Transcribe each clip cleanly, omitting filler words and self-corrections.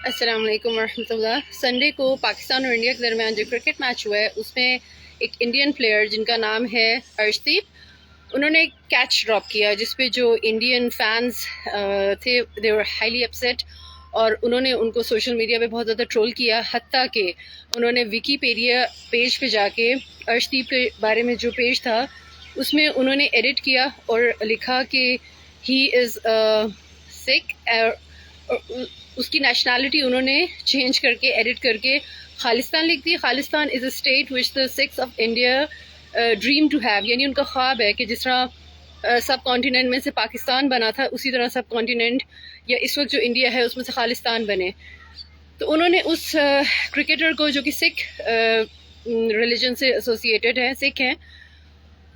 السلام علیکم ورحمۃ اللہ. سنڈے کو پاکستان اور انڈیا کے درمیان جو کرکٹ میچ ہوا ہے اس میں ایک انڈین پلیئر جن کا نام ہے ارشدیپ، انہوں نے کیچ ڈراپ کیا جس پہ جو انڈین فینس تھے دے ور ہائیلی اپسیٹ، اور انہوں نے ان کو سوشل میڈیا پہ بہت زیادہ ٹرول کیا، حتیٰ کہ انہوں نے ویکیپیڈیا پیج پہ جا کے ارشدیپ کے بارے میں جو پیج تھا اس میں انہوں نے ایڈٹ کیا اور لکھا کہ ہی از سکھ، اس کی نیشنلٹی انہوں نے چینج کر کے ایڈٹ کر کے خالستان لکھ دی. خالستان از اے اسٹیٹ وچ دا Sikhs of India dream to have, یعنی ان کا خواب ہے کہ جس طرح سب کانٹیننٹ میں سے پاکستان بنا تھا اسی طرح سب کانٹیننٹ یا اس وقت جو انڈیا ہے اس میں سے خالستان بنے. تو انہوں نے اس کرکٹر کو جو کہ سکھ ریلیجن سے ایسوسیٹیڈ ہیں، سکھ ہیں،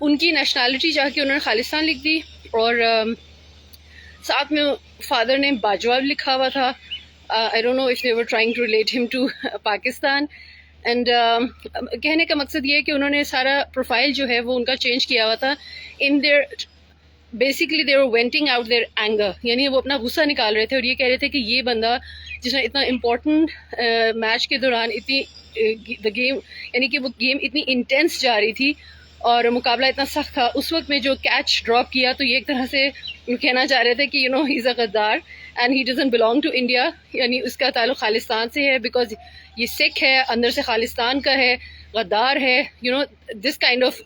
ان کی نیشنلٹی جا کے انہوں نے خالستان لکھ دی، اور ساتھ میں فادر نے باجوہ لکھا ہوا تھا. I don't know if they were trying to relate him to Pakistan. And کہنے کا مقصد یہ ہے کہ انہوں نے سارا پروفائل جو ہے وہ ان کا چینج کیا ہوا تھا. In their basically they were venting out their anger، یعنی وہ اپنا غصہ نکال رہے تھے اور یہ کہہ رہے تھے کہ یہ بندہ جس نے اتنا امپورٹنٹ میچ کے دوران اتنی گیم، یعنی کہ وہ گیم اتنی انٹینس جا رہی تھی اور مقابلہ اتنا سخت تھا، اس وقت میں جو کیچ ڈراپ کیا تو یہ ایک طرح سے کہنا چاہ رہے تھے کہ ہی از اے غدار and he doesn't belong to India, یعنی اس کا تعلق خالستان سے ہے بیکاز یہ سکھ ہے، اندر سے خالستان کا ہے، غدار ہے، دس کائنڈ آف،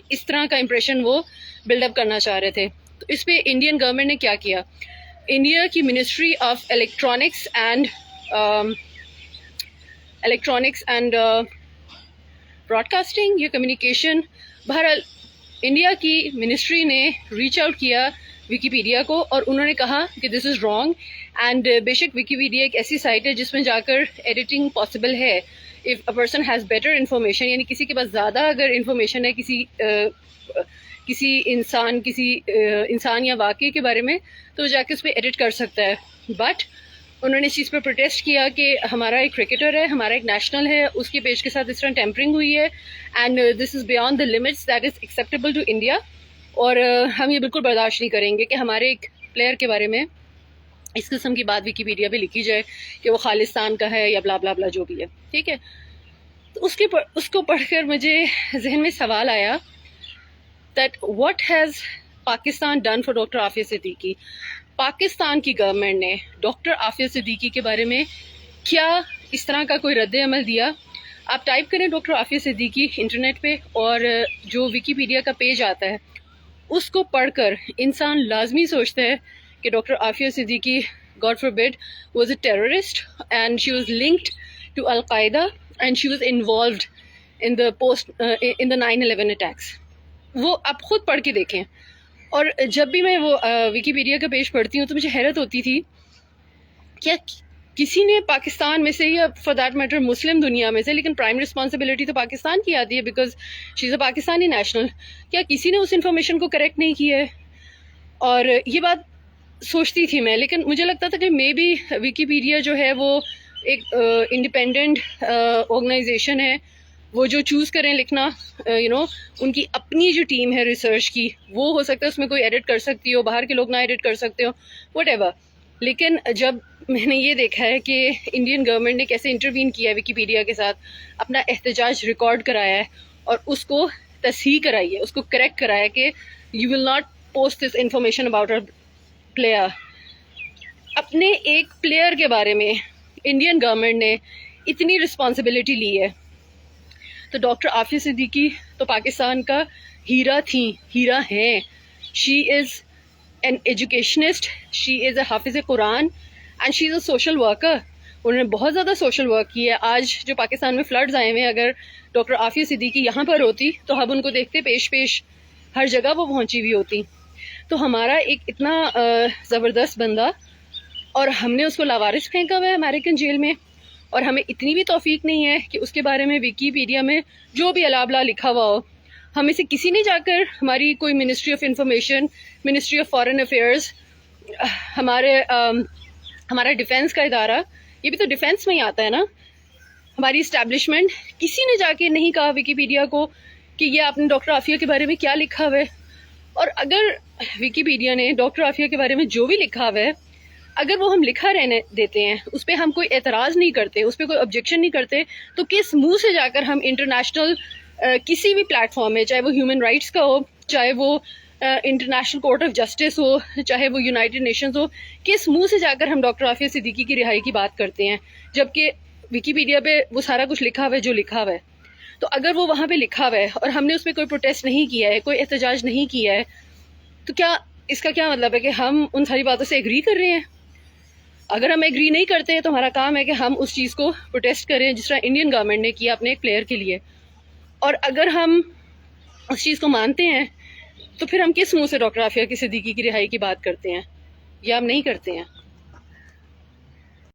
اس طرح کا امپریشن وہ بلڈ اپ کرنا چاہ رہے تھے. تو اس پہ انڈین گورنمنٹ نے کیا کیا، انڈیا کی ministry of electronics and broadcasting یا کمیونیکیشن، بہرحال انڈیا کی منسٹری نے ریچ آؤٹ کیا ویکیپیڈیا کو اور انہوں نے کہا کہ دس از رانگ. اینڈ بے شک ویکیپیڈیا ایک ایسی سائٹ ہے جس میں جا کر ایڈیٹنگ پاسبل ہے if a person has better information, یعنی کسی کے پاس زیادہ اگر انفارمیشن ہے کسی انسان یا واقعے کے بارے میں تو جا کے اس پہ ایڈٹ کر سکتا ہے. بٹ انہوں نے اس چیز پہ پروٹیسٹ کیا کہ ہمارا ایک کرکٹر ہے، ہمارا ایک نیشنل ہے، اس کے پیج کے ساتھ اس طرح ٹیمپرنگ ہوئی ہے and this is beyond the limits that is acceptable to India, اور ہم یہ بالکل برداشت نہیں کریں گے کہ ہمارے ایک پلیئر کے بارے میں اس قسم کی بات ویکیپیڈیا پہ لکھی جائے کہ وہ خالستان کا ہے یا بلا بلا بلا جو بھی ہے. ٹھیک ہے، تو اس کو پڑھ کر مجھے ذہن میں سوال آیا that what has Pakistan done for doctor Aafia Siddiqui. Pakistan کی گورنمنٹ نے ڈاکٹر عافیہ صدیقی کے بارے میں کیا اس طرح کا کوئی رد عمل دیا؟ آپ ٹائپ کریں ڈاکٹر عافیہ صدیقی انٹرنیٹ پہ اور جو ویکیپیڈیا کا پیج آتا ہے اس کو پڑھ کر انسان لازمی سوچتا ہے کہ doctor Aafia Siddiqui God forbid was a terrorist and she was linked to Al-Qaeda and she was involved in the 9/11 attacks. وہ آپ خود پڑھ کے دیکھیں. اور جب بھی میں وہ ویکیپیڈیا کا پیج پڑھتی ہوں تو مجھے حیرت ہوتی تھی کیا کسی نے پاکستان میں سے یا فار دیٹ میٹر مسلم دنیا میں سے، لیکن پرائم رسپانسبلٹی تو پاکستان کی آتی ہے because she is a Pakistani national, کیا کسی نے اس انفارمیشن کو کریکٹ نہیں کیا ہے؟ اور یہ بات سوچتی تھی میں، لیکن مجھے لگتا تھا کہ مے بی ویکیپیڈیا جو ہے وہ ایک انڈیپینڈنٹ آرگنائزیشن ہے، وہ جو چوز کریں لکھنا ان کی اپنی جو ٹیم ہے ریسرچ کی، وہ ہو سکتا ہے اس میں کوئی ایڈٹ کر سکتی ہو، باہر کے لوگ نہ ایڈٹ کر سکتے ہو، وٹ ایور. لیکن جب میں نے یہ دیکھا ہے کہ انڈین گورنمنٹ نے کیسے انٹروین کیا ہے ویکیپیڈیا کے ساتھ، اپنا احتجاج ریکارڈ کرایا ہے اور اس کو تصحیح کرائی ہے، اس کو کریکٹ کرایا کہ you will not post this information about our player. اپنے ایک پلیئر کے بارے میں انڈین گورنمنٹ نے اتنی رسپانسبلٹی لی ہے، تو ڈاکٹر عافیہ صدیقی تو پاکستان کا ہیرا تھیں، ہیرا ہیں. شی is an educationist, she is a حافظ قرآن and she is a social worker. انہوں نے بہت زیادہ سوشل ورک کی ہے. آج جو پاکستان میں فلڈز آئے ہوئے ہیں، اگر ڈاکٹر عافیہ صدیقی یہاں پر ہوتی تو ہم ان کو دیکھتے پیش ہر جگہ وہ پہنچی ہوئی ہوتی. تو ہمارا ایک اتنا زبردست بندہ، اور ہم نے اس کو لاوارث پھینکا ہوا ہے امریکن جیل میں، اور ہمیں اتنی بھی توفیق نہیں ہے کہ اس کے بارے میں ویکیپیڈیا میں جو بھی الابلا لکھا ہوا ہو، ہمیں سے کسی نے جا کر ہماری کوئی ministry of information, ministry of foreign affairs, ہمارا ڈیفینس کا ادارہ، یہ بھی تو ڈیفینس میں ہی آتا ہے نا، ہماری اسٹیبلشمنٹ، کسی نے جا کے نہیں کہا ویکیپیڈیا کو کہ یہ آپ نے ڈاکٹر عافیہ کے بارے میں کیا لکھا ہوا ہے. اور اگر ویکیپیڈیا نے ڈاکٹر عافیہ کے بارے میں جو بھی لکھا ہوا ہے اگر وہ ہم لکھا رہنے دیتے ہیں، اس پہ ہم کوئی اعتراض نہیں کرتے، اس پہ کوئی آبجیکشن نہیں کرتے، تو کس منہ سے جا کر ہم انٹرنیشنل کسی بھی پلیٹ فارم میں، چاہے وہ ہیومن رائٹس کا ہو، چاہے وہ انٹرنیشنل کورٹ آف جسٹس ہو، چاہے وہ یونائٹڈ نیشنز ہو، کس منہ سے جا کر ہم ڈاکٹر عافیہ صدیقی کی رہائی کی بات کرتے ہیں، جبکہ ویکیپیڈیا پہ وہ سارا کچھ لکھا ہوا ہے جو لکھا ہوا ہے. تو اگر وہ وہاں پہ لکھا ہوا ہے اور ہم نے اس پہ کوئی پروٹیسٹ نہیں کیا ہے، کوئی احتجاج نہیں کیا ہے، تو کیا اس کا کیا مطلب ہے کہ ہم ان ساری باتوں سے ایگری کر رہے ہیں؟ اگر ہم ایگری نہیں کرتے ہیں تو ہمارا کام ہے کہ ہم اس چیز کو پروٹیسٹ کریں، جس طرح انڈین گورنمنٹ نے کیا اپنے ایک پلیئر کے لیے. اور اگر ہم اس چیز کو مانتے ہیں تو پھر ہم کس منہ سے ڈاکٹر عافیہ صدیقی کی رہائی کی بات کرتے ہیں، یا ہم نہیں کرتے ہیں.